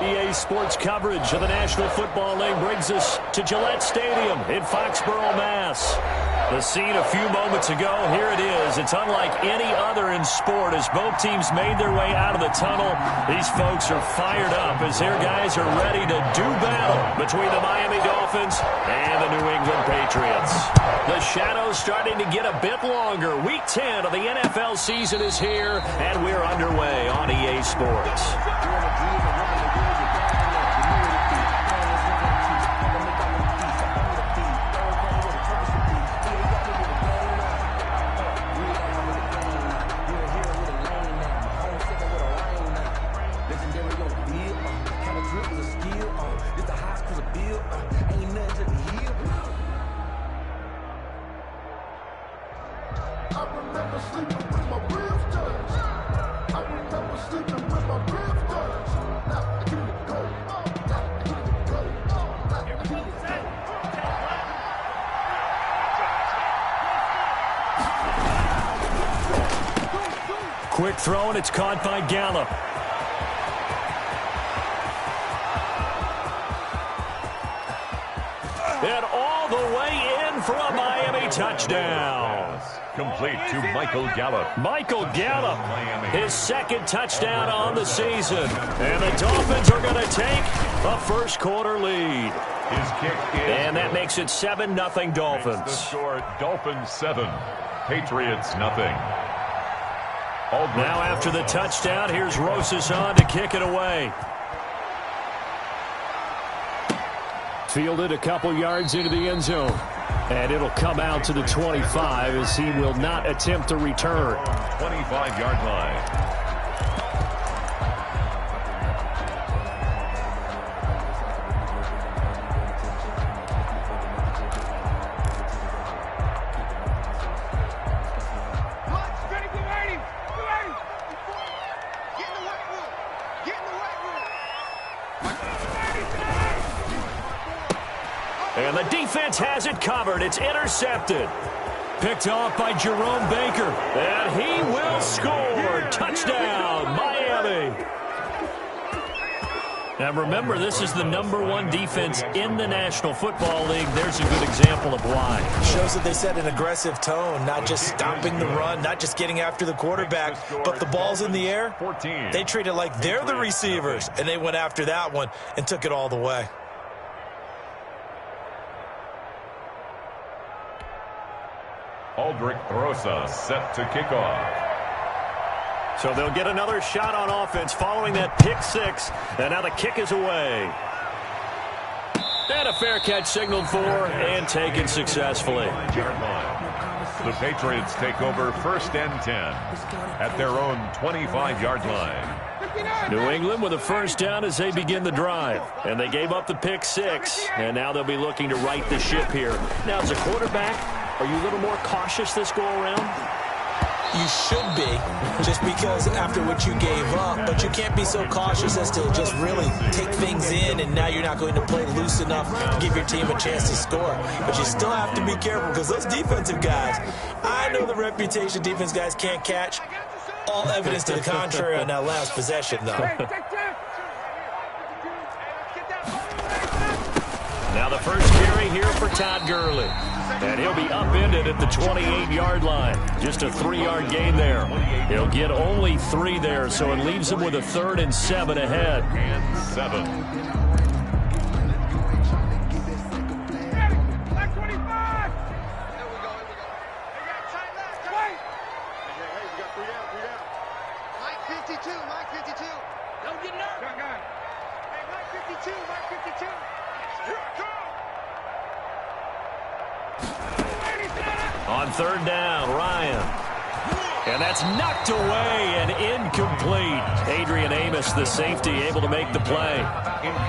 EA Sports coverage of the National Football League brings us to Gillette Stadium in Foxborough, Mass. The scene a few moments ago, here it is. It's unlike any other in sport as both teams made their way out of the tunnel. These folks are fired up as their guys are ready to do battle between the Miami Dolphins and the New England Patriots. The shadow's starting to get a bit longer. Week 10 of the NFL season is here, and we're underway on EA Sports. Quick throw, and it's caught by Gallup. And all the way in for a Miami touchdown. Complete to Michael Gallup. Michael Gallup, his second touchdown on the season. And the Dolphins are going to take a first-quarter lead. His kick is and that makes it 7-0 Dolphins. The score, Dolphins 7, Patriots nothing. Now after the touchdown, here's Rosas on to kick it away. Fielded a couple yards into the end zone. And it'll come out to the 25 as he will not attempt to return. 25-yard line. And the defense has it covered. It's intercepted. Picked off by Jerome Baker. And he will score. Touchdown, Miami. Now remember, this is the #1 defense in the National Football League. There's a good example of why. Shows that they set an aggressive tone, not just stopping the run, not just getting after the quarterback, but the ball's in the air. They treat it like they're the receivers, and they went after that one and took it all the way. Aldrich Rosa set to kick off. So they'll get another shot on offense following that pick six. And now the kick is away. And a fair catch signaled for and taken successfully. The Patriots take over 1st and 10 at their own 25-yard line. New England with a first down as they begin the drive. And they gave up the pick six. And now they'll be looking to right the ship here. Now, as a quarterback, are you a little more cautious this go-around? You should be, just because after what you gave up, but you can't be so cautious as to just really take things in, and now you're not going to play loose enough to give your team a chance to score. But you still have to be careful because those defensive guys, I know the reputation defense guys can't catch. All evidence to the contrary on that last possession, though. Now the first carry here for Todd Gurley. And he'll be upended at the 28-yard line. Just a 3-yard gain there. He'll get only 3 there, so it leaves him with a 3rd and 7 ahead. And 7. Mike 52. Don't get nervous. Hey, Mike 52. Here I come. On 3rd down, Ryan. And that's knocked away and incomplete. Adrian Amos, the safety, able to make the play.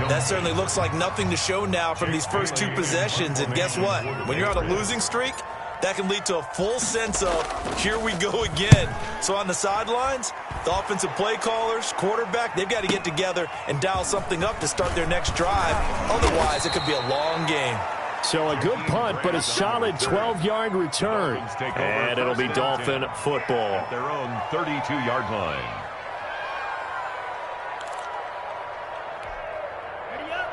That certainly looks like nothing to show now from these first 2 possessions. And guess what? When you're on a losing streak, that can lead to a full sense of, here we go again. So on the sidelines, the offensive play callers, quarterback, they've got to get together and dial something up to start their next drive. Otherwise, it could be a long game. So a good punt, but a solid 12-yard return. And it'll be Dolphin football. At their own 32-yard line.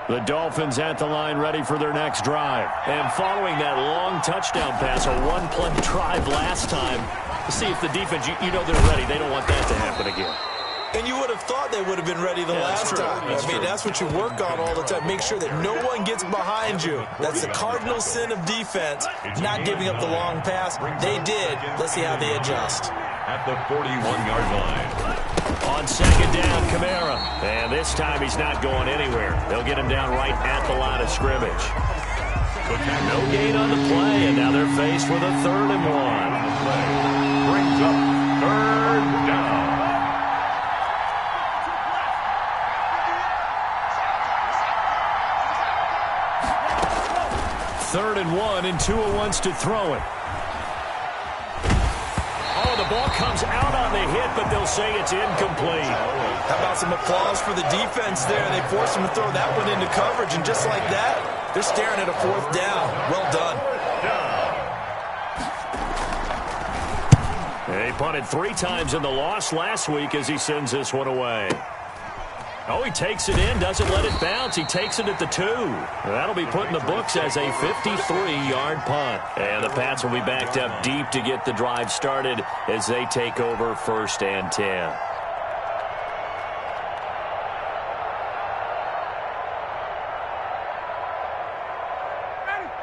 The Dolphins at the line ready for their next drive. And following that long touchdown pass, a one-play drive last time, to see if the defense, you know they're ready. They don't want that to happen again. And you would have thought they would have been ready the last time. That's what you work on all the time. Make sure that no one gets behind you. That's the cardinal sin of defense, not giving up the long pass. They did. Let's see how they adjust. At the 41-yard line. On second down, Kamara. And this time he's not going anywhere. They'll get him down right at the line of scrimmage. No gain on the play, and now they're faced with a 3rd and 1. Brings up 3rd down. Third and 1, and Tua wants to throw it. Oh, the ball comes out on the hit, but they'll say it's incomplete. How about some applause for the defense there? They forced him to throw that one into coverage, and just like that, they're staring at a 4th down. Well done. He punted 3 times in the loss last week as he sends this one away. Oh, he takes it in, doesn't let it bounce. He takes it at the 2. That'll be put in the books as a 53-yard punt. And the Pats will be backed up deep to get the drive started as they take over 1st and 10.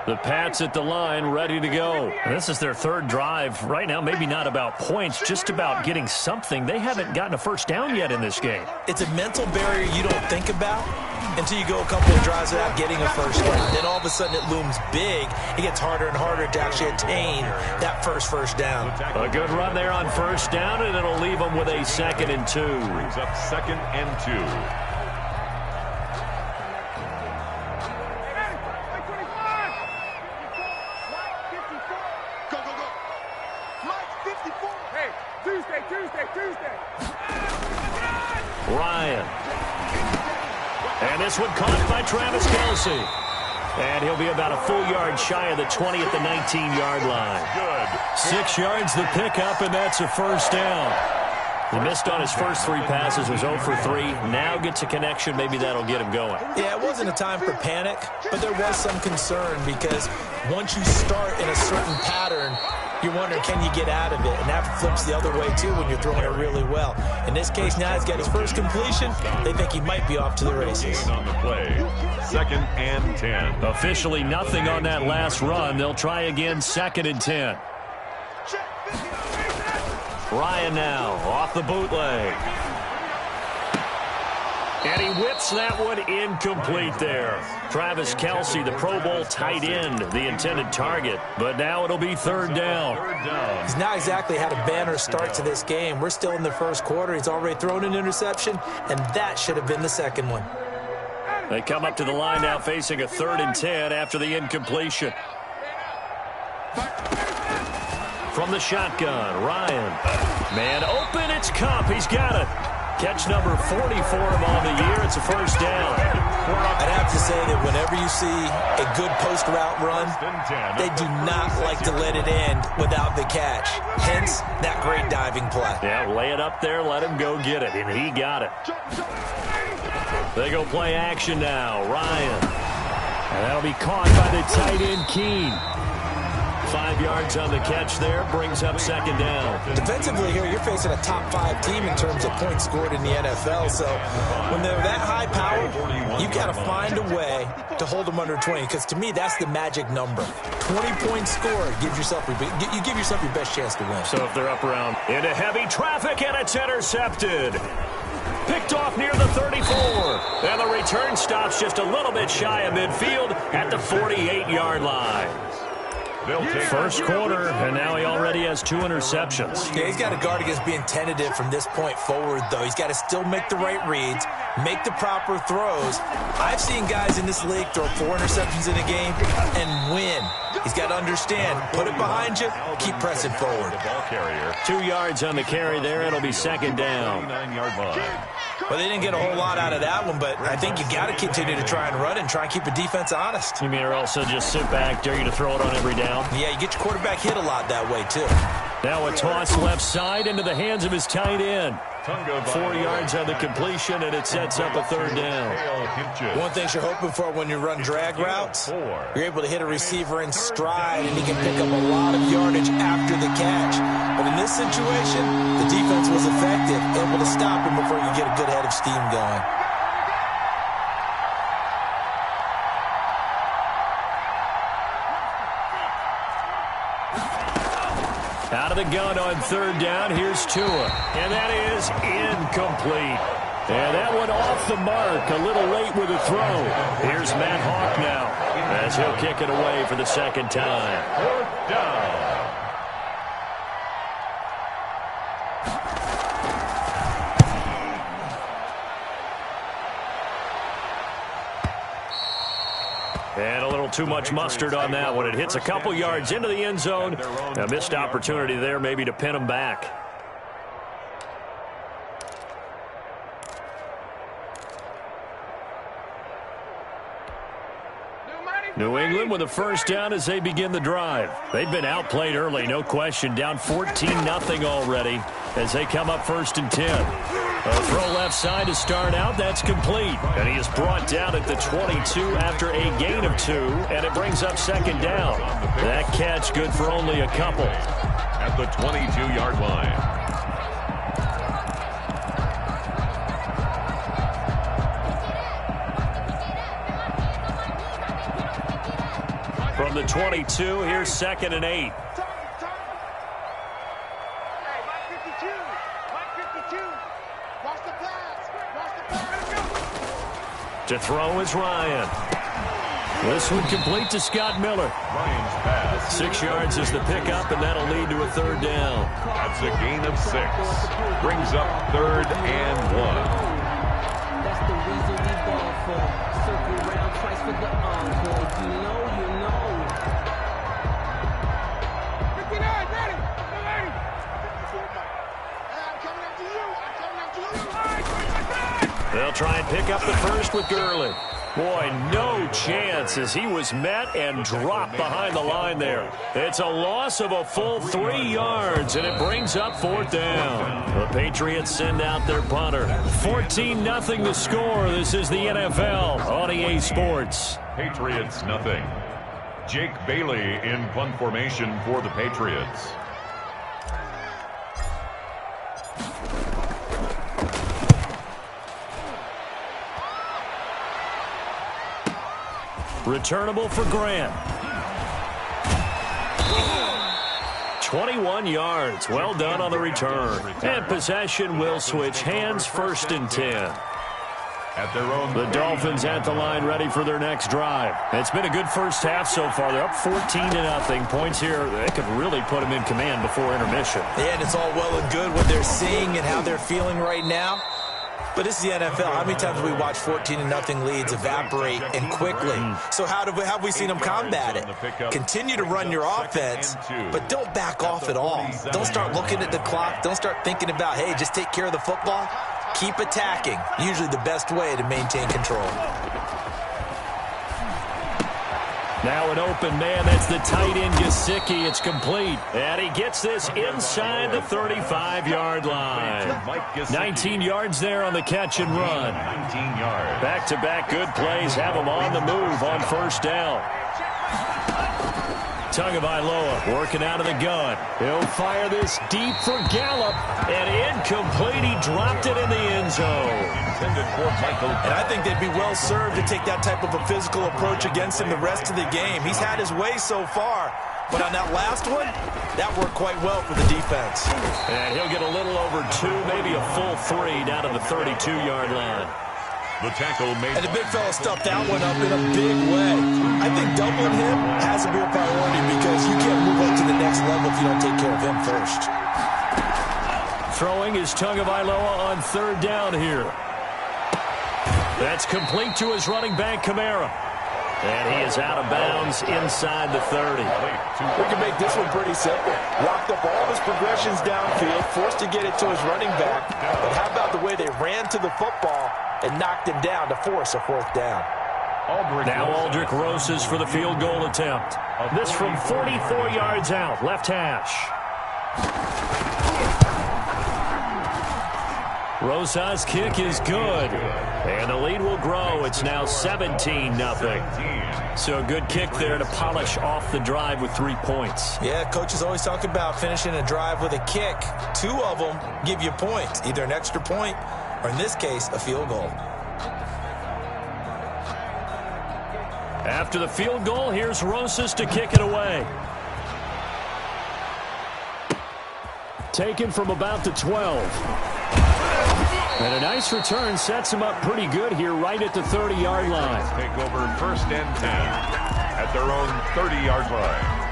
The Pats at the line, ready to go. This is their 3rd drive. Right now, maybe not about points, just about getting something. They haven't gotten a 1st down yet in this game. It's a mental barrier you don't think about until you go a couple of drives without getting a 1st down. Then all of a sudden it looms big. It gets harder and harder to actually attain that first down. A good run there on 1st down, and it'll leave them with a 2nd and 2. Brings up 2nd and 2. Ryan. And this one caught by Travis Kelce. And he'll be about a full yard shy of the 20 at the 19-yard line. Good. 6 yards the pickup, and that's a 1st down. He missed on his first 3 passes, was 0 for 3. Now gets a connection. Maybe that'll get him going. Yeah, it wasn't a time for panic, but there was some concern because once you start in a certain pattern, you're wondering, can you get out of it? And that flips the other way, too, when you're throwing it really well. In this case, now he's got his first completion. They think he might be off to the races. On the play, 2nd and 10. Officially nothing on that last run. They'll try again, 2nd and 10. Ryan now off the bootleg. And he whips that one incomplete there. Travis Kelce, the Pro Bowl tight end, the intended target. But now it'll be 3rd down. He's not exactly had a banner start to this game. We're still in the 1st quarter. He's already thrown an interception, and that should have been the 2nd one. They come up to the line now facing a 3rd and 10 after the incompletion. From the shotgun, Ryan. Man open, it's Cup. He's got it. Catch number 44 of all the year. It's a 1st down. I'd have to say that whenever you see a good post route run, they do not like to let it end without the catch. Hence, that great diving play. Yeah, lay it up there, let him go get it, and he got it. They go play action now. Ryan. And that'll be caught by the tight end, Keene. 5 yards on the catch there, brings up 2nd down. Defensively here, you're facing a top 5 team in terms of points scored in the NFL. So when they're that high powered, you got to find a way to hold them under 20. Because to me, that's the magic number. 20 points scored, you give yourself your best chance to win. So if they're up around into heavy traffic, and it's intercepted. Picked off near the 34. And the return stops just a little bit shy of midfield at the 48-yard line. First quarter, and now he already has 2 interceptions. Yeah, he's got to guard against being tentative from this point forward, though. He's got to still make the right reads, make the proper throws. I've seen guys in this league throw 4 interceptions in a game and win. He's got to understand, put it behind you, keep pressing forward. 2 yards on the carry there. It'll be 2nd down. Well, they didn't get a whole lot out of that one, but I think you got to continue to try and run and try and keep the defense honest. You mean or also just sit back, dare you to throw it on every down? Yeah, you get your quarterback hit a lot that way, too. Now a toss left side into the hands of his tight end. 4 yards on the completion, and it sets up a third down. One thing you're hoping for when you run drag routes, you're able to hit a receiver in stride, and he can pick up a lot of yardage after the catch. But in this situation, the defense was effective, able to stop him before you get a good head of steam going. Out of the gun on third down, here's Tua. And that is incomplete. And that one off the mark, a little late with a throw. Here's Matt Hawk now, as he'll kick it away for the second time. Fourth down. And a little too much mustard on that one. It hits a couple yards into the end zone. A missed opportunity there maybe to pin him back. New England with a first down as they begin the drive. They've been outplayed early, no question. Down 14-0 already as they come up 1st and 10. A throw left side to start out. That's complete. And he is brought down at the 22 after a gain of 2, and it brings up second down. That catch good for only a couple. At the 22-yard line. From the 22, here's 2nd and 8. To throw is Ryan. This one complete to Scott Miller. Ryan's pass. 6 yards is the pickup, and that'll lead to a third down. That's a gain of 6. Brings up 3rd and 1. That's the reason we ball for. Circle round twice for the encore. You know, you know. 59, ready. I'm coming up to you. I'm coming up to you. They'll try and pick up the first with Gurley. Boy, no chance as he was met and dropped behind the line there. It's a loss of a full 3 yards, and it brings up 4th down. The Patriots send out their punter. 14-0 the score. This is the NFL on EA Sports. Patriots nothing. Jake Bailey in punt formation for the Patriots. Returnable for Grant. 21 yards. Well done on the return. And possession will switch hands, 1st and 10. At their own The Dolphins at the line ready for their next drive. It's been a good first half so far. They're up 14-0. Points here, they could really put them in command before intermission. Yeah, and it's all well and good what they're seeing and how they're feeling right now. But this is the NFL. How many times have we watched 14-0 leads evaporate and quickly? So how have we seen them combat it? Continue to run your offense, but don't back off at all. Don't start looking at the clock. Don't start thinking about, hey, just take care of the football. Keep attacking. Usually the best way to maintain control. Now an open man. That's the tight end, Gesicki. It's complete. And he gets this inside the 35-yard line. 19 yards there on the catch and run. 19 yards. Back-to-back good plays have him on the move on 1st down. Tagovailoa working out of the gun. He'll fire this deep for Gallup. And incomplete. He dropped it in the end zone. And I think they'd be well served to take that type of a physical approach against him the rest of the game. He's had his way so far. But on that last one, that worked quite well for the defense. And he'll get a little over 2, maybe a full 3 down to the 32-yard line. The tackle made. And the big fella stuffed that one up in a big way. I think doubling him has to be a priority because you can't move up to the next level if you don't take care of him first. Throwing is Tagovailoa on 3rd down here. That's complete to his running back, Kamara. And he is out of bounds inside the 30. We can make this one pretty simple. Locked up all his progressions downfield, forced to get it to his running back. But how about the way they ran to the football and knocked him down to force a 4th down? Now Aldrick Rosas for the field goal attempt. This from 44 yards out, left hash. Rosa's kick is good. And the lead will grow. It's now 17-0. So a good kick there to polish off the drive with 3 points. Yeah, coaches always talk about finishing a drive with a kick. 2 of them give you points, either an extra point or, in this case, a field goal. After the field goal, here's Rosas to kick it away. Taken from about the 12. And a nice return sets him up pretty good here right at the 30-yard line. Take over 1st and 10 at their own 30-yard line.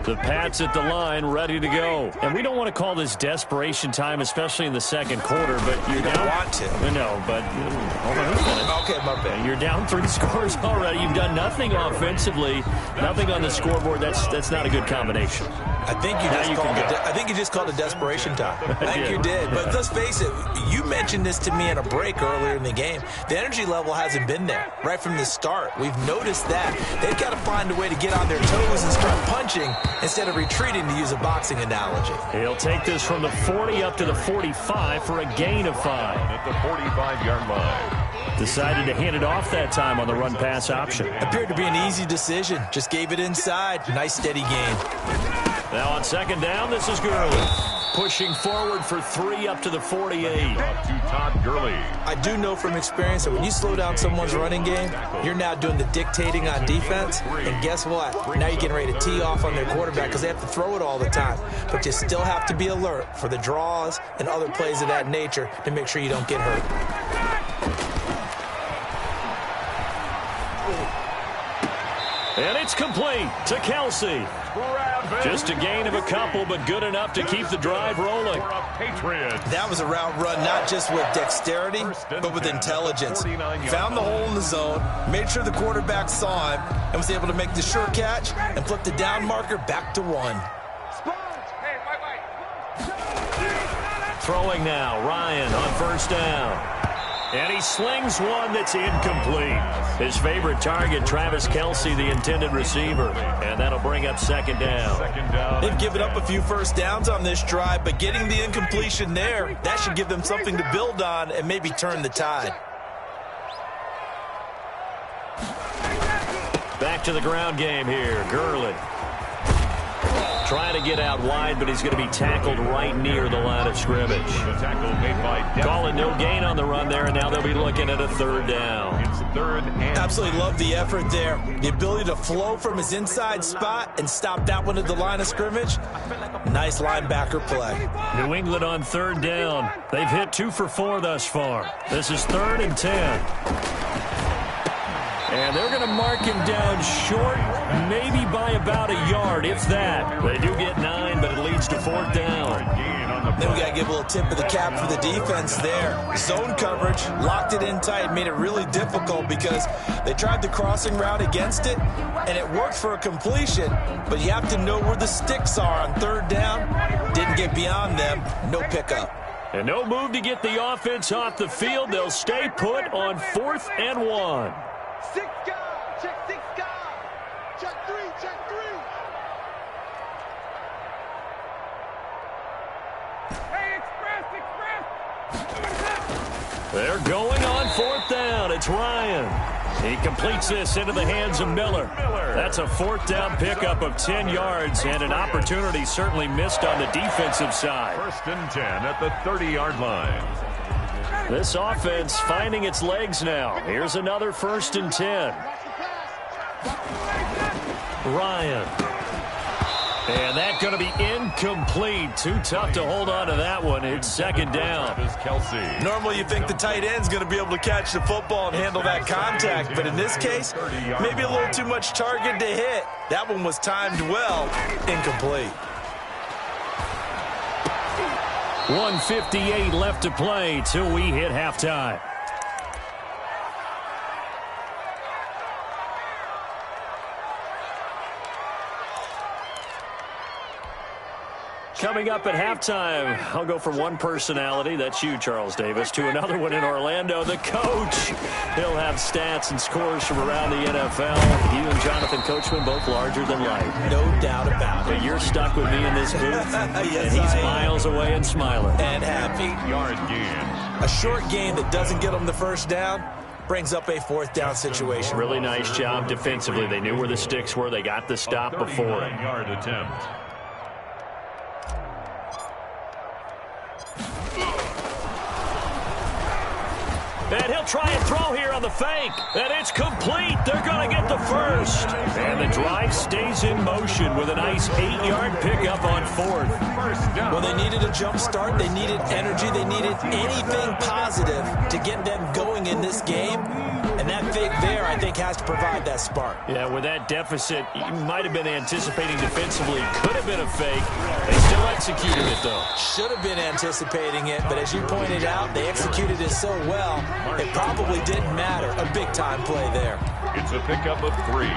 The Pats at the line, ready to go. And we don't want to call this desperation time, especially in the second quarter, but you're down. Want to. No, but hold on a minute. Okay, my bad. You're down 3 scores already. You've done nothing offensively, nothing on the scoreboard. That's not a good combination. I think you just called it desperation time. I think you did. But let's face it, you mentioned this to me in a break earlier in the game. The energy level hasn't been there right from the start. We've noticed that. They've got to find a way to get on their toes and start punching instead of retreating, to use a boxing analogy. He'll take this from the 40 up to the 45 for a gain of 5. At the 45-yard line. Decided to hand it off that time on the run-pass option. Appeared to be an easy decision. Just gave it inside. Nice, steady gain. Now on 2nd down, this is Gurley. Pushing forward for 3 up to the 48. To Todd Gurley. I do know from experience that when you slow down someone's running game, you're now doing the dictating on defense. And guess what? Now you're getting ready to tee off on their quarterback because they have to throw it all the time. But you still have to be alert for the draws and other plays of that nature to make sure you don't get hurt. And it's complete to Kelsey. Just a gain of a couple, but good enough to keep the drive rolling. That was a route run not just with dexterity, but with intelligence. Found the hole in the zone, made sure the quarterback saw him, and was able to make the sure catch and flip the down marker back to 1. Throwing now, Ryan on 1st down. And he slings one that's incomplete. His favorite target, Travis Kelsey, the intended receiver. And that'll bring up 2nd down. They've given up a few first downs on this drive, but getting the incompletion there, that should give them something to build on and maybe turn the tide. Back to the ground game here. Gurley. Trying to get out wide, but he's going to be tackled right near the line of scrimmage. The tackle made by Calling no gain on the run there, and now they'll be looking at a 3rd down. It's 3rd and Absolutely love the effort there. The ability to flow from his inside spot and stop that one at the line of scrimmage. Nice linebacker play. New England on 3rd down. They've hit 2 for 4 thus far. This is 3rd and 10. And they're going to mark him down short, maybe by about a yard, if that. They do get 9, but it leads to 4th down. Then we got to give a little tip of the cap for the defense there. Zone coverage, locked it in tight, made it really difficult because they tried the crossing route against it, and it worked for a completion, but you have to know where the sticks are on 3rd down. Didn't get beyond them, no pickup. And no move to get the offense off the field. They'll stay put on 4th and 1. 6 guard, check 6 guard, check 3, check 3. Hey, express. They're going on 4th down. It's Ryan. He completes this into the hands of Miller. That's a 4th down pickup of 10 yards and an opportunity certainly missed on the defensive side. 1st and 10 at the 30-yard line. This offense finding its legs now. Here's another 1st and 10. Ryan. And that's going to be incomplete. Too tough to hold on to that one. It's 2nd down. Kelsey. Normally you think the tight end's going to be able to catch the football and handle that contact, but in this case, maybe a little too much target to hit. That one was timed well. Incomplete. 1:58 left to play till we hit halftime. Coming up at halftime, I'll go from one personality, that's you, Charles Davis, to another one in Orlando, the coach. He'll have stats and scores from around the NFL. You and Jonathan Coachman, both larger than life. No doubt about it. But you're stuck with me in this booth, yes, and he's miles away and smiling. And happy. Yard gain. A short game that doesn't get them the first down brings up a fourth down situation. Really nice job defensively. They knew where the sticks were. They got the stop before it. 39-yard attempt. And he'll try and throw here on the fake. And it's complete. They're going to get the first. And the drive stays in motion with a nice 8-yard pickup on fourth. Well, they needed a jump start. They needed energy. They needed anything positive to get them going in this game. And that fake there, I think, has to provide that spark. Yeah, with that deficit, you might have been anticipating defensively. Could have been a fake. They still executed it, though. Should have been anticipating it, but as you pointed out, they executed it so well, it probably didn't matter. A big-time play there. It's a pickup of 3.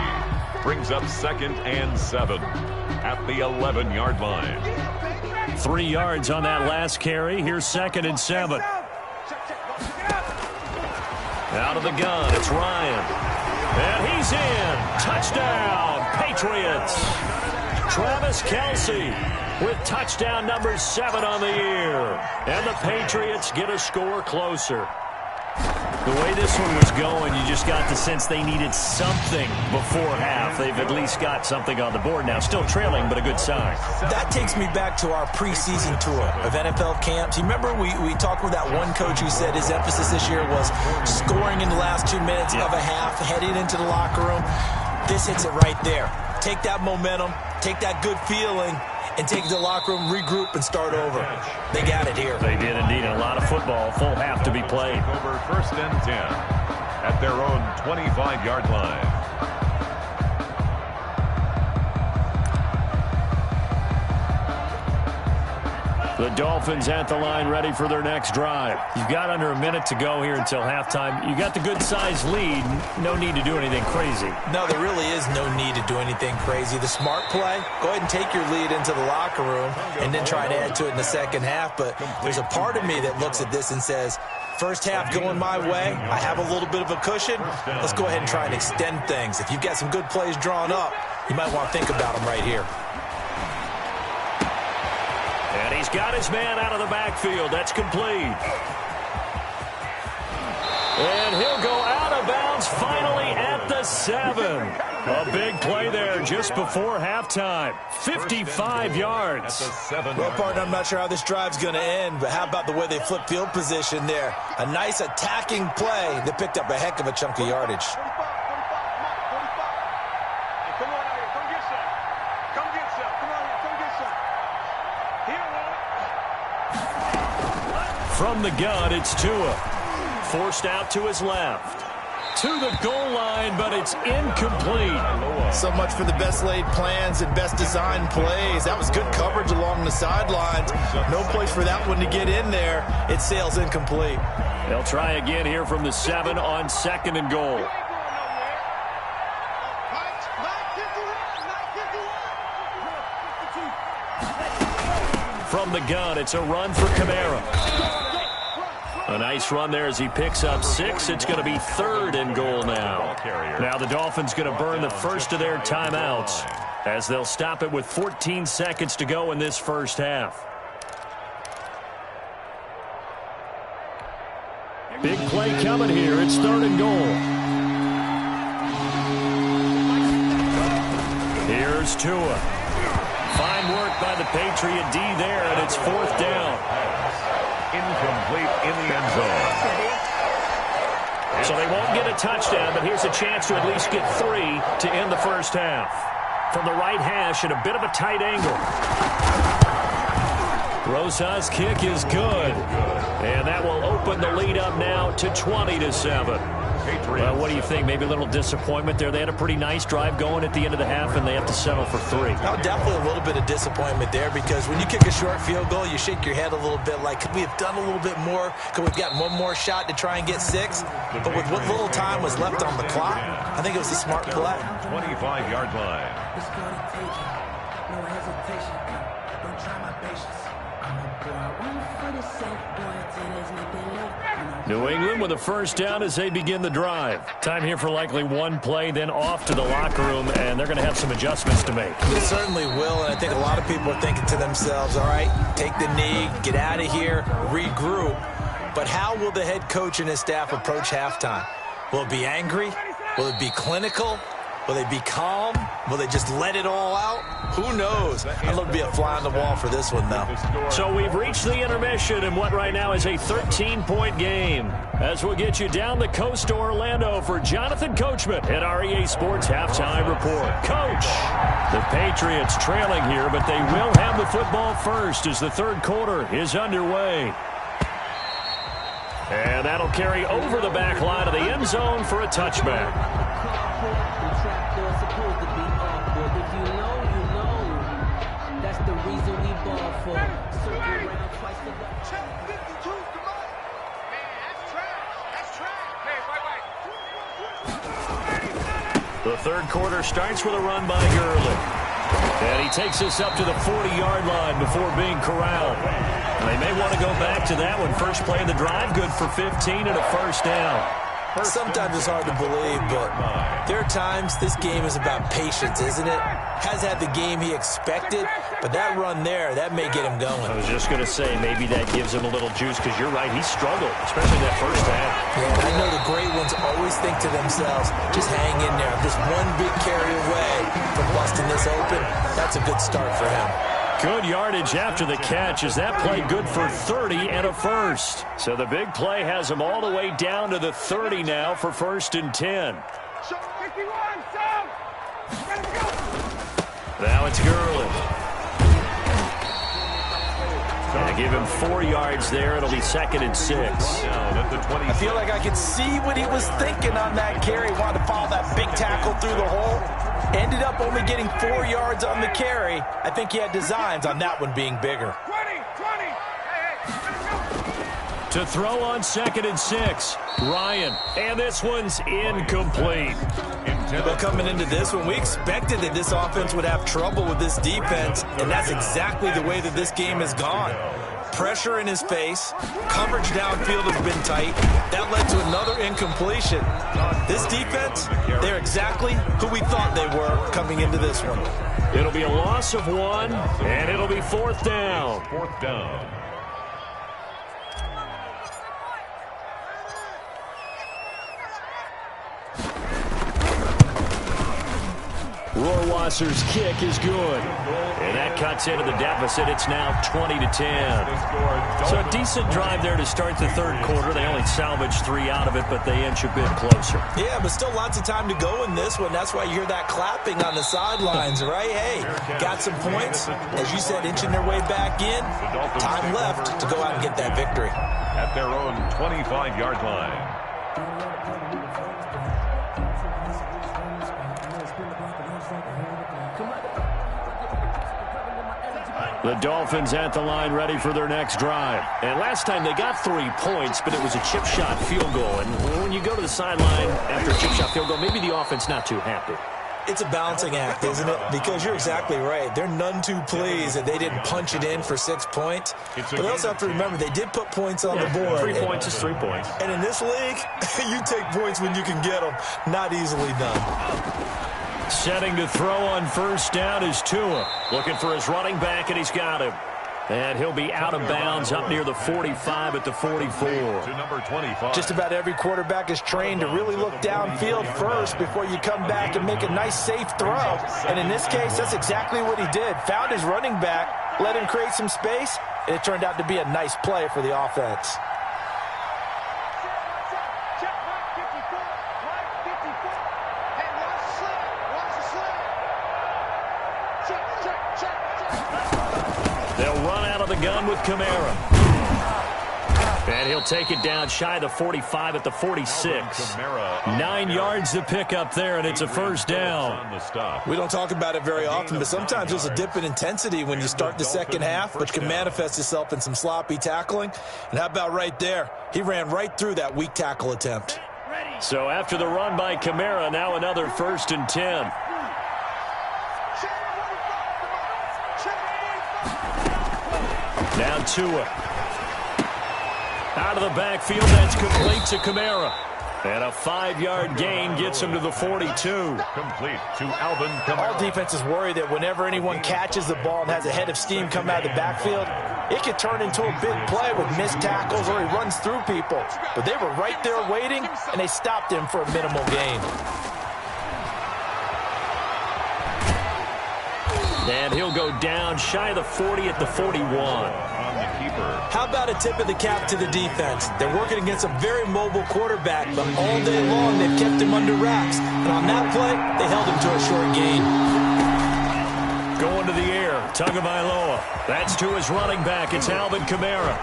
Brings up 2nd and 7 at the 11-yard line. 3 yards on that last carry. Here's 2nd and 7. Out of the gun, it's Ryan. And he's in. Touchdown, Patriots. Travis Kelce with touchdown number 7 on the year. And the Patriots get a score closer. The way this one was going, you just got the sense they needed something before half. They've at least got something on the board now. Still trailing, but a good sign. That takes me back to our preseason tour of NFL camps. You remember we talked with that one coach who said his emphasis this year was scoring in the last 2 minutes of a half, heading into the locker room. This hits it right there. Take that momentum, take that good feeling, and take it to the locker room, regroup, and start over. They got it here. They did indeed. A lot of football, full half to be played. Over 1st and 10 at their own 25-yard line. The Dolphins at the line ready for their next drive. You've got under a minute to go here until halftime. You got the good-sized lead. No need to do anything crazy. No, there really is no need to do anything crazy. The smart play, go ahead and take your lead into the locker room and then try to add to it in the second half. But there's a part of me that looks at this and says, first half going my way, I have a little bit of a cushion. Let's go ahead and try and extend things. If you've got some good plays drawn up, you might want to think about them right here. And he's got his man out of the backfield. That's complete. And he'll go out of bounds finally at the 7. A big play there just before halftime. 55 yards. Well, partner, I'm not sure how this drive's going to end, but how about the way they flip field position there? A nice attacking play that picked up a heck of a chunk of yardage. From the gun, it's Tua. Forced out to his left. To the goal line, but it's incomplete. So much for the best laid plans and best designed plays. That was good coverage along the sidelines. No place for that one to get in there. It sails incomplete. They'll try again here from the 7 on 2nd and goal. From the gun, it's a run for Kamara. A nice run there as he picks up 6. It's going to be 3rd and goal now. Now the Dolphins going to burn the first of their timeouts as they'll stop it with 14 seconds to go in this first half. Big play coming here. It's 3rd and goal. Here's Tua. Fine work by the Patriot D there, and it's 4th down. Incomplete in the end zone. So they won't get a touchdown, but here's a chance to at least get 3 to end the first half. From the right hash at a bit of a tight angle. Rosa's kick is good. And that will open the lead up now to 20-7. Well, what do you think? Maybe a little disappointment there. They had a pretty nice drive going at the end of the half, and they have to settle for 3. Oh, definitely a little bit of disappointment there because when you kick a short field goal, you shake your head a little bit like, could we have done a little bit more? Could we have gotten one more shot to try and get 6? But with what little time was left on the clock, I think it was a smart play. 25-yard line. No hesitation. New England with a first down as they begin the drive. Time here for likely one play, then off to the locker room, and they're going to have some adjustments to make. They certainly will, and I think a lot of people are thinking to themselves, all right, take the knee, get out of here, regroup. But how will the head coach and his staff approach halftime? Will it be angry? Will it be clinical? Will they be calm? Will they just let it all out? Who knows? I'd love to be a fly on the wall for this one, though. So we've reached the intermission in what right now is a 13-point game. As we'll get you down the coast to Orlando for Jonathan Coachman at our EA Sports Halftime Report. Coach, the Patriots trailing here, but they will have the football first as the third quarter is underway. And that'll carry over the back line of the end zone for a touchback. The third quarter starts with a run by Gurley. And he takes us up to the 40-yard line before being corralled. They may want to go back to that one. First play of the drive, good for 15 and a first down. Sometimes it's hard to believe, but there are times this game is about patience, isn't it? Has had the game he expected, but that run there, that may get him going. I was just going to say, maybe that gives him a little juice, because you're right, he struggled, especially that first half. Yeah, and I know the great ones always think to themselves, just hang in there. Just one big carry away from busting this open. That's a good start for him. Good yardage after the catch as that play good for 30 and a first. So the big play has him all the way down to the 30 now for 1st and 10. Now it's Gurley. Gonna give him 4 yards there. It'll be 2nd and 6. I feel like I could see what he was thinking on that carry. Wanted to follow that big tackle through the hole. Ended up only getting 4 yards on the carry. I think he had designs on that one being bigger. 20. To throw on 2nd and 6. Ryan. And this one's incomplete. But coming into this one, we expected that this offense would have trouble with this defense, and that's exactly the way that this game has gone. Pressure in his face. Coverage downfield has been tight. That led to another incompletion. This defense, they're exactly who we thought they were coming into this one. It'll be a loss of 1, and it'll be 4th down. 4th down. Rohrwasser's kick is good. And that cuts into the deficit. It's now 20-10. So a decent drive there to start the third quarter. They only salvaged 3 out of it, but they inch a bit closer. Yeah, but still lots of time to go in this one. That's why you hear that clapping on the sidelines, right? Hey, got some points. As you said, inching their way back in. Time left to go out and get that victory. At their own 25-yard line. The Dolphins at the line ready for their next drive. And last time they got 3 points, but it was a chip shot field goal. And when you go to the sideline after a chip shot field goal, maybe the offense not too happy. It's a balancing act, isn't it? Because you're exactly right. They're none too pleased that they didn't punch it in for 6 points. But they also have to remember they did put points on the board. 3 points is 3 points. And in this league, you take points when you can get them. Not easily done. Setting to throw on first down is Tua. Looking for his running back, and he's got him. And he'll be out of bounds up near the 45 at the 44. To number 25. Just about every quarterback is trained to really look downfield first before you come back and make a nice, safe throw. And in this case, that's exactly what he did. Found his running back, let him create some space, and it turned out to be a nice play for the offense. They'll run out of the gun with Kamara. And he'll take it down shy of the 45 at the 46. 9 yards to pick up there, and it's a first down. We don't talk about it very often, but sometimes there's a dip in intensity when you start the second half, which can manifest itself in some sloppy tackling. And how about right there? He ran right through that weak tackle attempt. So after the run by Kamara, now another 1st and 10. Now Tua. Out of the backfield, that's complete to Kamara. And a 5-yard gain gets him to the 42. Complete to Alvin Kamara. All defenses worry that whenever anyone catches the ball and has a head of steam come out of the backfield, it could turn into a big play with missed tackles or he runs through people. But they were right there waiting, and they stopped him for a minimal gain. And he'll go down shy of the 40 at the 41. How about a tip of the cap to the defense? They're working against a very mobile quarterback, but all day long they've kept him under wraps. And on that play, they held him to a short gain. Going to the air, Tagovailoa. That's to his running back. It's Alvin Kamara.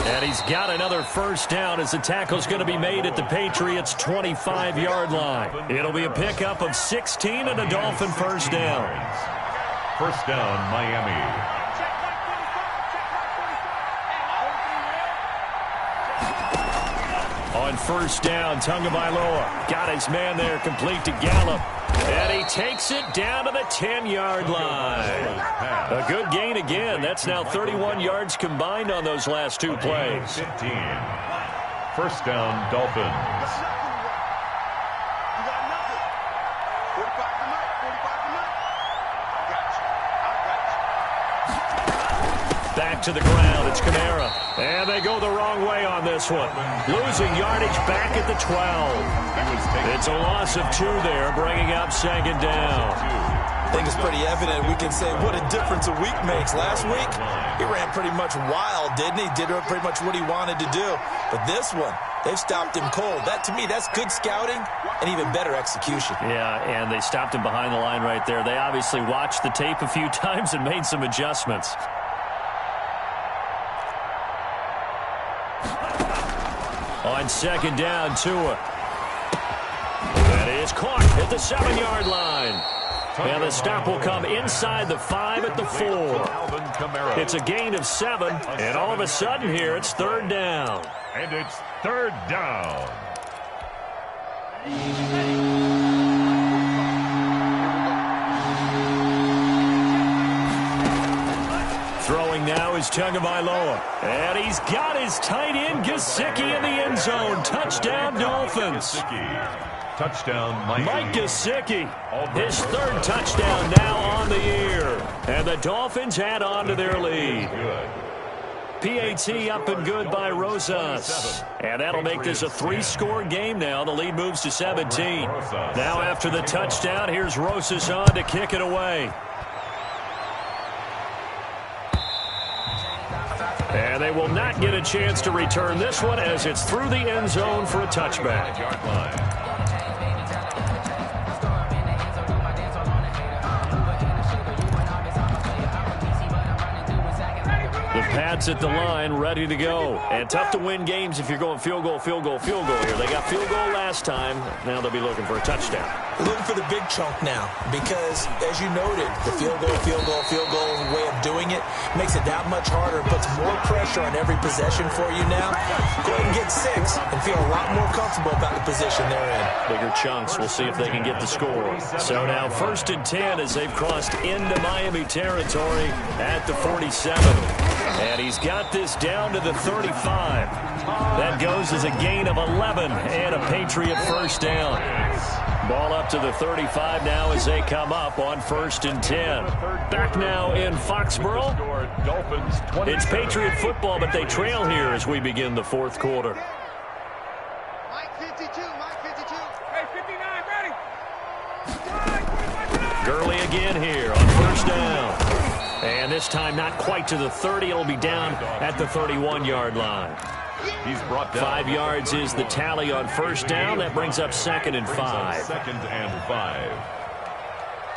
And he's got another first down as the tackle's going to be made at the Patriots' 25-yard line. It'll be a pickup of 16 and a Dolphin first down. First down, Miami. On first down, Tagovailoa got his man there, complete to Gallup. And he takes it down to the 10-yard line. A good gain again. That's now 31 yards combined on those last two plays. 15. First down, Dolphins. Back to the ground, it's Kamara. And they go the wrong way on this one. Losing yardage back at the 12. It's a loss of 2 there, bringing up second down. I think it's pretty evident. We can say what a difference a week makes. Last week, he ran pretty much wild, didn't he? Did pretty much what he wanted to do. But this one, they've stopped him cold. That, to me, that's good scouting and even better execution. Yeah, and they stopped him behind the line right there. They obviously watched the tape a few times and made some adjustments. On second down, Tua. That is caught at the 7-yard line. And the stop will come inside the 5 at the 4. It's a gain of 7, and all of a sudden here it's third down. And it's third down. Throwing now is Tagovailoa. And he's got his tight end, Gesicki, in the end zone. Touchdown, Dolphins. Touchdown, Mike Gesicki. His third touchdown now on the year. And the Dolphins add on to their lead. PAT up and good by Rosas. And that'll make this a 3-score game now. The lead moves to 17. Now after the touchdown, here's Rosas on to kick it away. And they will not get a chance to return this one as it's through the end zone for a touchback. The Pats at the line, ready to go. And tough to win games if you're going field goal, field goal, field goal here. They got field goal last time. Now they'll be looking for a touchdown. Looking for the big chunk now because, as you noted, the field goal way of doing it makes it that much harder. It puts more pressure on every possession for you now. Go ahead and get 6 and feel a lot more comfortable about the position they're in. Bigger chunks. We'll see if they can get the score. So now first and 10 as they've crossed into Miami territory at the 47. And he's got this down to the 35. That goes as a gain of 11 and a Patriot first down. Ball up to the 35 now as they come up on first and 10. Back now in Foxborough. It's Patriot football, but they trail here as we begin the fourth quarter. Mike 52, Mike 52. Hey, 59, ready. Gurley again here on first down. And this time not quite to the 30. It'll be down at the 31-yard line. He's brought down. 5 yards is the tally on first down. That brings up second and 5. Second and 5.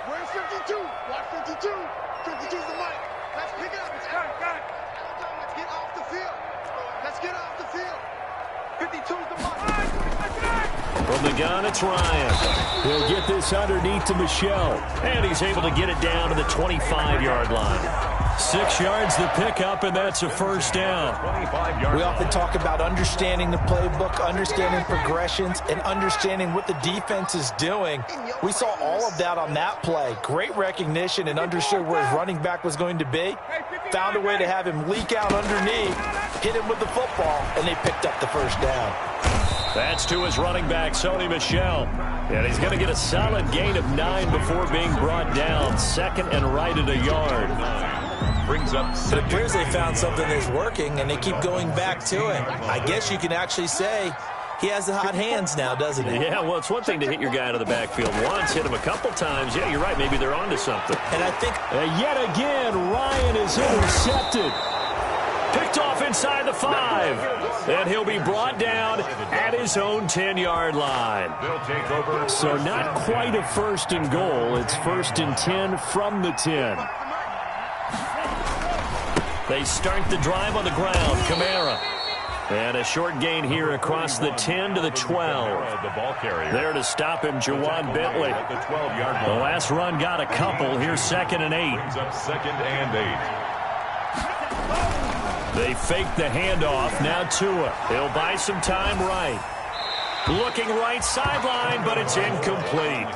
Where's 52? Watch 52. 52's the mic. Let's pick it up. It's got it. Let's get off the field. Let's get off the field. 52's the mic. From the gun, it's Ryan. He'll get this underneath to Michelle. And he's able to get it down to the 25-yard line. 6 yards the pickup, and that's a first down. We often talk about understanding the playbook, understanding progressions, and understanding what the defense is doing. We saw all of that on that play. Great recognition and understood where his running back was going to be. Found a way to have him leak out underneath, hit him with the football, and they picked up the first down. That's to his running back, Sony Michel. And he's going to get a solid gain of 9 before being brought down. Second and right at a yard. Brings up It appears they found something that's working, and they keep going back to it. I guess you can actually say he has the hot hands now, doesn't he? Yeah, well, it's one thing to hit your guy out of the backfield once, hit him a couple times. Yeah, you're right. Maybe they're onto something. And I think yet again, Ryan is intercepted. Picked off inside the 5. And he'll be brought down at his own 10-yard line. So not quite a first and goal. It's first and 10 from the 10. They start the drive on the ground. Kamara. And a short gain here across the 10 to the 12. There to stop him, Jawan Bentley. The last run got a couple. Here's second and 8. Second and 8. They fake the handoff. Now Tua. He'll buy some time right. Looking right sideline, but it's incomplete.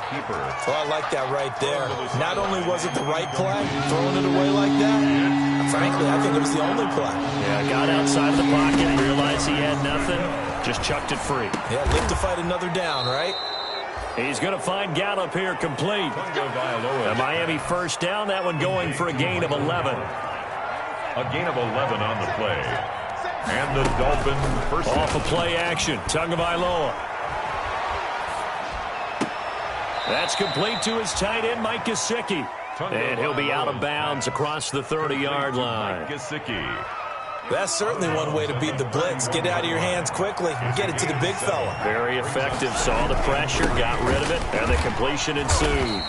well, I like that right there. Not only was it the right play, throwing it away like that, frankly, I think it was the only play. Yeah, got outside of the pocket, realized he had nothing, just chucked it free. Yeah, live to fight another down, right? He's going to find Gallup here complete. A Miami first down, that one going for a gain of 11. A gain of 11 on the play. And the Dolphins first off of play action. Tagovailoa. That's complete to his tight end, Mike Gesicki. And he'll be out of bounds across the 30-yard line. That's certainly one way to beat the blitz. Get out of your hands quickly and get it to the big fella. Very effective. Saw the pressure, got rid of it, and the completion ensued.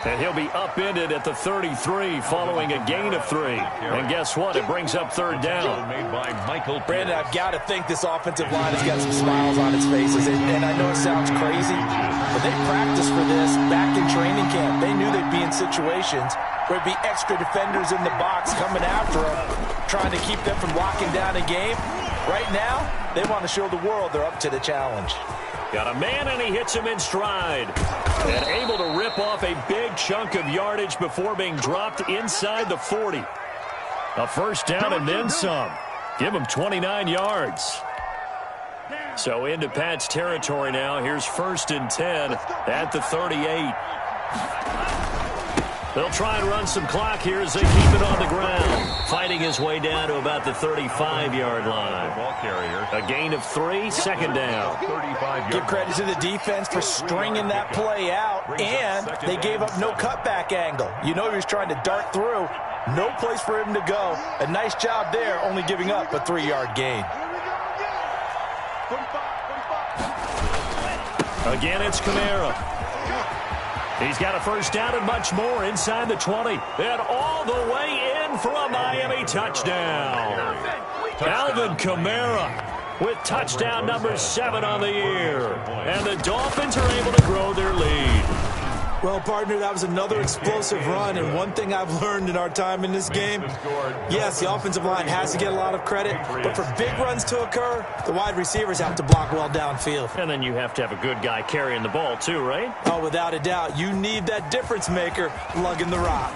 And he'll be upended at the 33 following a gain of 3. And guess what? It brings up third down. Brandon, I've got to think this offensive line has got some smiles on its faces. And I know it sounds crazy, but they practiced for this back in training camp. They knew they'd be in situations where there'd be extra defenders in the box coming after them, trying to keep them from locking down a game. Right now, they want to show the world they're up to the challenge. Got a man, and he hits him in stride. And able to rip off a big chunk of yardage before being dropped inside the 40. A first down and then some. Give him 29 yards. So into Pat's territory now. Here's first and 10 at the 38. They'll try and run some clock here as they keep it on the ground. Fighting his way down to about the 35-yard line. A gain of 3, second down. Give credit to the defense for stringing that play out, and they gave up no cutback angle. You know he was trying to dart through. No place for him to go. A nice job there, only giving up a 3-yard gain. Again, it's Kamara. He's got a first down and much more inside the 20. And all the way in for a Miami touchdown. Alvin Kamara with touchdown number 7 on the year. And the Dolphins are able to grow their lead. Well, partner, that was another explosive run, and one thing I've learned in our time in this game, yes, the offensive line has to get a lot of credit, but for big runs to occur, the wide receivers have to block well downfield. And then you have to have a good guy carrying the ball too, right? Oh, without a doubt. You need that difference maker lugging the rock.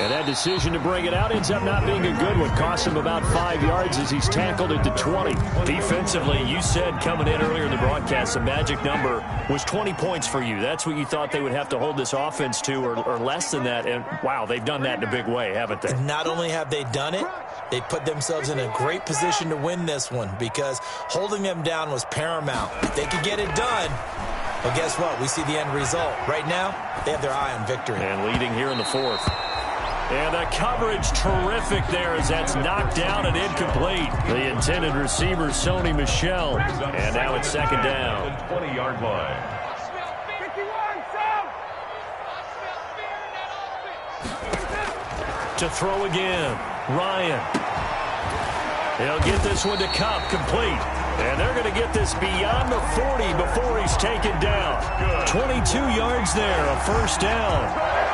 And that decision to bring it out ends up not being a good one. Costs him about 5 yards as he's tackled at the 20. Defensively, you said coming in earlier in the broadcast, the magic number was 20 points for you. That's what you thought they would have to hold this offense to, or less than that. And, wow, they've done that in a big way, haven't they? Not only have they done it, they put themselves in a great position to win this one because holding them down was paramount. If they could get it done, well, guess what? We see the end result. Right now, they have their eye on victory. And leading here in the 4th. And the coverage terrific there as that's knocked down and incomplete. The intended receiver, Sony Michel. And now it's second down. 20-yard line. To throw again, Ryan. He'll get this one to Cup, complete. And they're going to get this beyond the 40 before he's taken down. 22 yards there, a first down.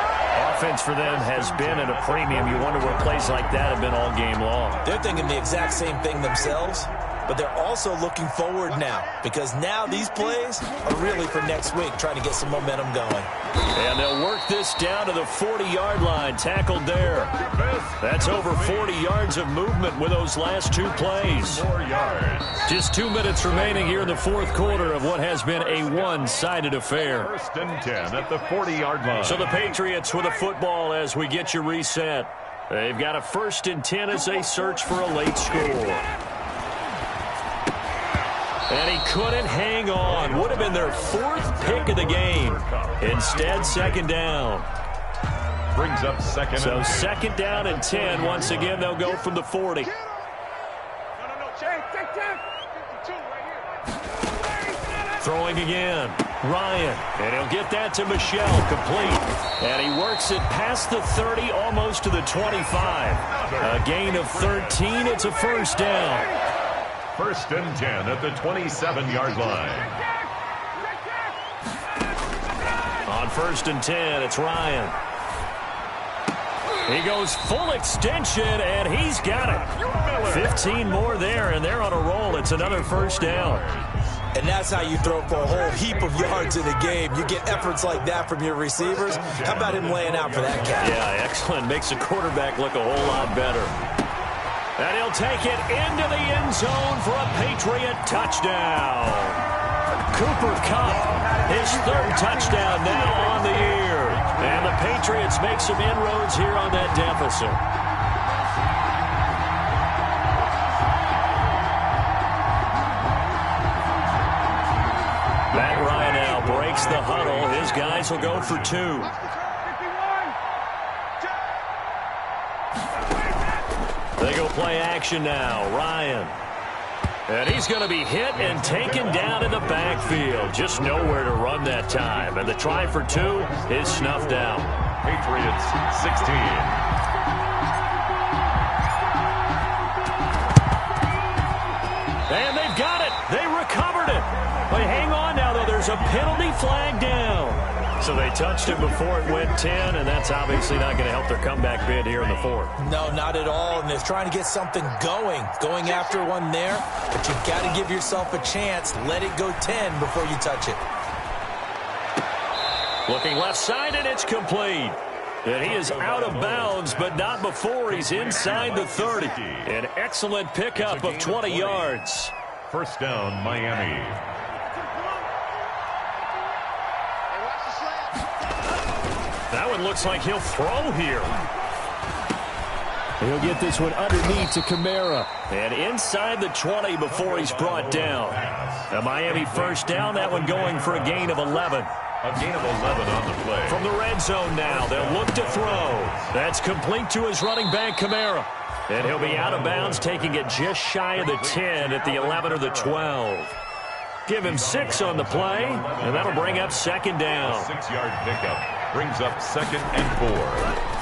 offense for them has been at a premium. You wonder what plays like that have been all game long. They're thinking the exact same thing themselves, but they're also looking forward now because now these plays are really for next week, trying to get some momentum going. And they'll work this down to the 40-yard line, tackled there. That's over 40 yards of movement with those last two plays. 4 yards. Just 2 minutes remaining here in the fourth quarter of what has been a one-sided affair. First and 10 at the 40-yard line. So the Patriots with the football as we get you reset. They've got a 1st and 10 as they search for a late score. And he couldn't hang on. Would have been their 4th pick of the game. Instead, 2nd down. Brings up second. So 2nd down and 10. Once again, they'll go from the 40. No, check. 52 right here. Throwing again. Ryan. And he'll get that to Michelle. Complete. And he works it past the 30, almost to the 25. A gain of 13. It's a 1st down. 1st and 10 at the 27-yard line. On 1st and 10, it's Ryan. He goes full extension, and he's got it. 15 more there, and they're on a roll. It's another 1st down. And that's how you throw for a whole heap of yards in a game. You get efforts like that from your receivers. How about him laying out for that cat? Yeah, excellent. Makes the quarterback look a whole lot better. And he'll take it into the end zone for a Patriot touchdown. Cooper Kupp, his 3rd touchdown now on the year. And the Patriots make some inroads here on that deficit. Matt Ryan now breaks the huddle. His guys will go for 2. They go play action now. Ryan. And he's going to be hit and taken down in the backfield. Just nowhere to run that time. And the try for 2 is snuffed out. Patriots 16. And they've got it. They recovered it. But hang on now, though. There's a penalty flag down. So they touched it before it went 10, and that's obviously not going to help their comeback bid here in the 4th. No, not at all. And they're trying to get something going after one there. But you've got to give yourself a chance. Let it go 10 before you touch it. Looking left side, and it's complete. And he is out of bounds, but not before he's inside the 30. An excellent pickup of 20 yards. 1st down, Miami. That one looks like he'll throw here. He'll get this one underneath to Kamara. And inside the 20 before he's brought down. A Miami 1st down, that one going for a gain of 11. A gain of 11 on the play. From the red zone now, they'll look to throw. That's complete to his running back, Kamara. And he'll be out of bounds, taking it just shy of the 10 at the 11 or the 12. Give him 6 on the play, and that'll bring up 2nd down. 6-yard pickup brings up 2nd and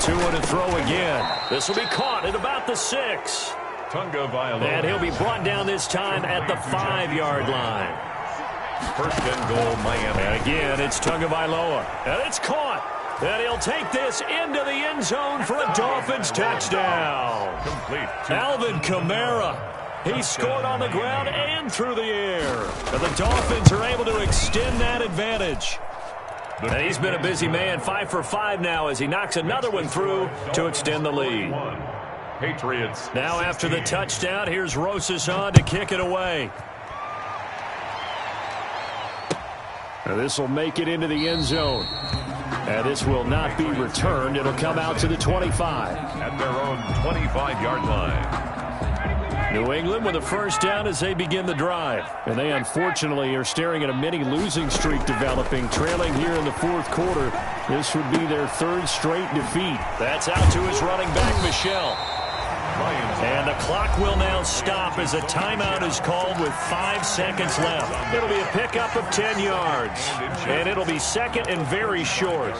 4. 2 on a throw again. This will be caught at about the 6. Tunga Vailoa. And he'll be brought down this time at the 5-yard line. 1st and goal, Miami. And again, it's Tunga Vailoa. And it's caught. And he'll take this into the end zone for a Dolphins touchdown. Complete. Alvin Kamara. He scored on the ground and through the air. And the Dolphins are able to extend that advantage. And he's been a busy man, 5 for 5 now as he knocks another one through to extend the lead. Patriots. Now after the touchdown, here's Rosas on to kick it away. And this will make it into the end zone. And this will not be returned. It'll come out to the 25. At their own 25-yard line. New England with a 1st down as they begin the drive. And they unfortunately are staring at a mini losing streak developing, trailing here in the 4th quarter. This would be their 3rd straight defeat. That's out to his running back, Michelle. And the clock will now stop as a timeout is called with 5 seconds left. It'll be a pickup of 10 yards. And it'll be 2nd and very short.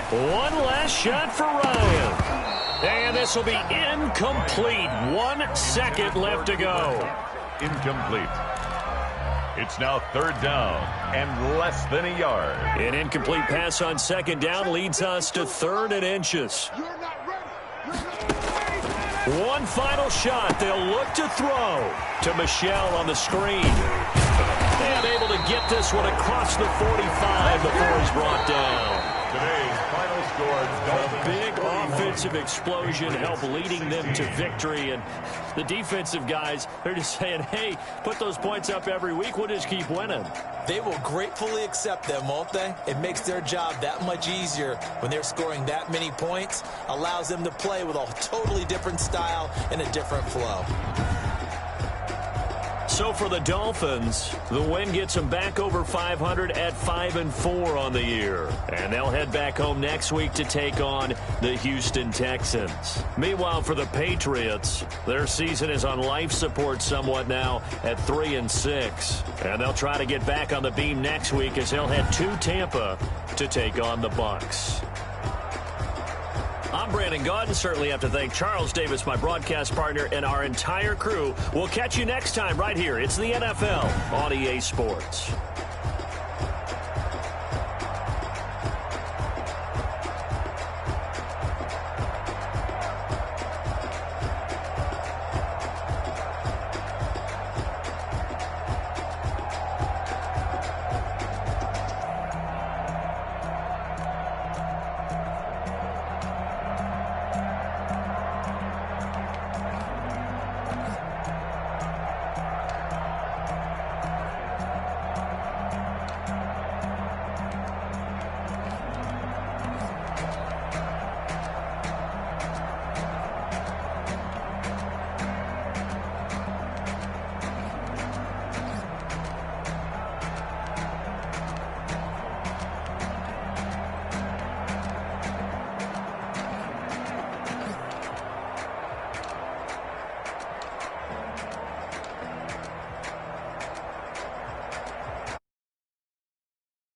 One last shot for Ryan. And this will be incomplete. 1 second left to go. Incomplete. It's now 3rd down and less than a yard. An incomplete pass on 2nd down leads us to 3rd and inches. You're not ready. One final shot. They'll look to throw to Michel on the screen. And able to get this one across the 45 before he's brought down. Today's final score, A big offensive explosion helped leading them to victory. And the defensive guys, they're just saying, hey, put those points up every week. We'll just keep winning. They will gratefully accept them, won't they? It makes their job that much easier when they're scoring that many points. Allows them to play with a totally different style and a different flow. So for the Dolphins, the win gets them back over 500 at 5-4 on the year. And they'll head back home next week to take on the Houston Texans. Meanwhile, for the Patriots, their season is on life support somewhat now at 3-6. And they'll try to get back on the beam next week as they'll head to Tampa to take on the Bucs. I'm Brandon Gaudin. Certainly have to thank Charles Davis, my broadcast partner, and our entire crew. We'll catch you next time right here. It's the NFL on EA Sports.